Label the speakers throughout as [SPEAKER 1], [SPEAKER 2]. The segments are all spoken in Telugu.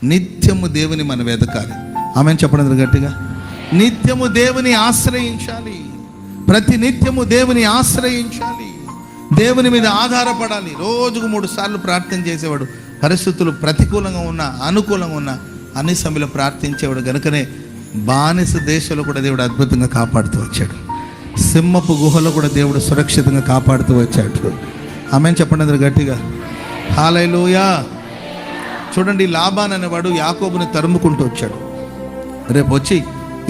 [SPEAKER 1] నిత్యము దేవుని మనం వెతకాలి. ఆమెను చెప్పండి గట్టిగా. నిత్యము దేవుని ఆశ్రయించాలి. ప్రతి నిత్యము దేవుని ఆశ్రయించాలి. దేవుని మీద ఆధారపడాలి. రోజుకు 3 సార్లు ప్రార్థన చేసేవాడు. పరిస్థితులు ప్రతికూలంగా ఉన్నా అనుకూలంగా ఉన్నా అన్ని సమయంలో ప్రార్థించేవాడు. కనుకనే బానిస దేశంలో కూడా దేవుడు అద్భుతంగా కాపాడుతూ వచ్చాడు. సింహపు గుహలో కూడా దేవుడు సురక్షితంగా కాపాడుతూ వచ్చాడు. ఆమెను చెప్పండి గట్టిగా. హల్లెలూయా. చూడండి, లాబాన్ అనేవాడు యాకోబుని తరుముకుంటూ వచ్చాడు. రేపు వచ్చి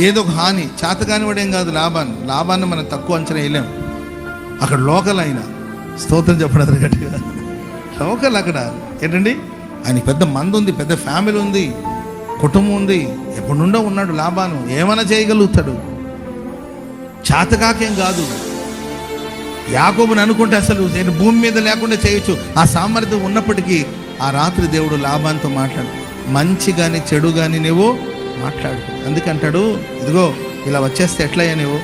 [SPEAKER 1] ఏదో ఒక హాని చేతకాని వాడేం కాదు లాబాన్ని మనం తక్కువ అంచనా వేయలేం. అక్కడ లోకల్ అయినా స్తోత్రం చెప్పడం గట్టిగా. లోకల్ అక్కడ ఏంటండి, ఆయన పెద్ద మంది ఉంది, పెద్ద ఫ్యామిలీ ఉంది, కుటుంబం ఉంది, ఎప్పుడు నుండో ఉన్నాడు లాబాను. ఏమైనా చేయగలుగుతాడు, చేతకాకేం కాదు. యాకోబుని అనుకుంటే అసలు నేను భూమి మీద లేకుండా చేయొచ్చు. ఆ సామర్థ్యం ఉన్నప్పటికీ ఆ రాత్రి దేవుడు లాబాన్తో మాట్లాడు, మంచి కానీ చెడు కానీ నువ్వు మాట్లాడు. అందుకంటాడు, ఇదిగో ఇలా వచ్చేస్తే ఎట్లయ్యా, నువ్వు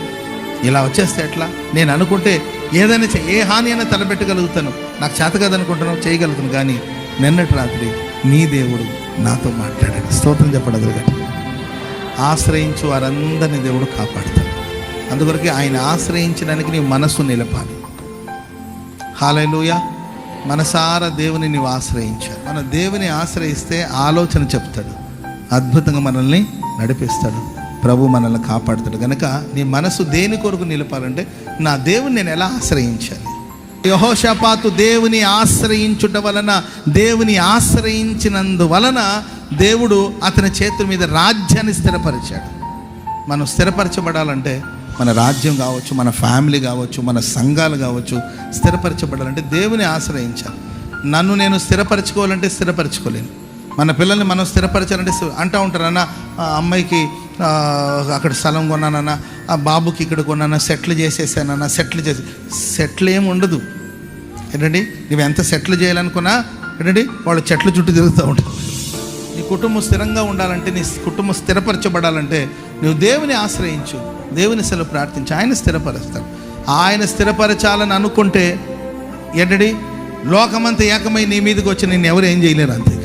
[SPEAKER 1] ఇలా వచ్చేస్తే ఎట్లా? నేను అనుకుంటే ఏదైనా ఏ హాని అయినా తలపెట్టగలుగుతాను, నాకు చేత కాదనుకుంటున్నావు, చేయగలుగుతాను. కానీ నిన్నటి రాత్రి నీ దేవుడు నాతో మాట్లాడాడు. స్తోత్రం చెప్పడం గట్టి. ఆశ్రయించు వారందరినీ దేవుడు కాపాడుతాడు. అందుకొరకే ఆయన ఆశ్రయించడానికి నీ మనస్సు నిలపాలి. హల్లెలూయా. మనసారా దేవుని నీవు ఆశ్రయించాలి. మన దేవుని ఆశ్రయిస్తే ఆలోచన చెప్తాడు, అద్భుతంగా మనల్ని నడిపిస్తాడు, ప్రభు మనల్ని కాపాడుతాడు. కనుక నీ మనసు దేని కొరకు నిలపాలంటే, నా దేవుని నేను ఎలా ఆశ్రయించాలి? యెహోషాపాతు దేవుని ఆశ్రయించుట వలన, దేవుని ఆశ్రయించినందువలన దేవుడు అతని చేతుల మీద రాజ్యాన్ని స్థిరపరిచాడు. మనం స్థిరపరచబడాలంటే మన రాజ్యం కావచ్చు, మన ఫ్యామిలీ కావచ్చు, మన సంఘాలు కావచ్చు, స్థిరపరచబడాలంటే దేవుని ఆశ్రయించాలి. నన్ను నేను స్థిరపరచుకోవాలంటే స్థిరపరచుకోలేను. మన పిల్లల్ని మనం స్థిరపరచాలంటే అంటూ ఉంటారన్న, అమ్మాయికి అక్కడ స్థలం కొన్నానన్నా, ఆ బాబుకి ఇక్కడ కొన్నానా, సెటిల్ చేసేసానన్నా. సెటిల్ ఏమి ఉండదు. ఏంటండి, నువ్వు ఎంత సెటిల్ చేయాలనుకున్నా ఏంటండి, వాళ్ళు చెట్ల చుట్టూ తిరుగుతూ ఉంటారు. నీ కుటుంబం స్థిరంగా ఉండాలంటే, నీ కుటుంబం స్థిరపరచబడాలంటే నువ్వు దేవుని ఆశ్రయించు, దేవుని సెలవు ప్రార్థించు, ఆయన స్థిరపరుస్తాడు. ఆయన స్థిరపరచాలని అనుకుంటే ఏంటండి, లోకమంతా ఏకమై నీ మీదకి వచ్చి నిన్ను ఎవరు ఏం చేయలేరు. అంతే.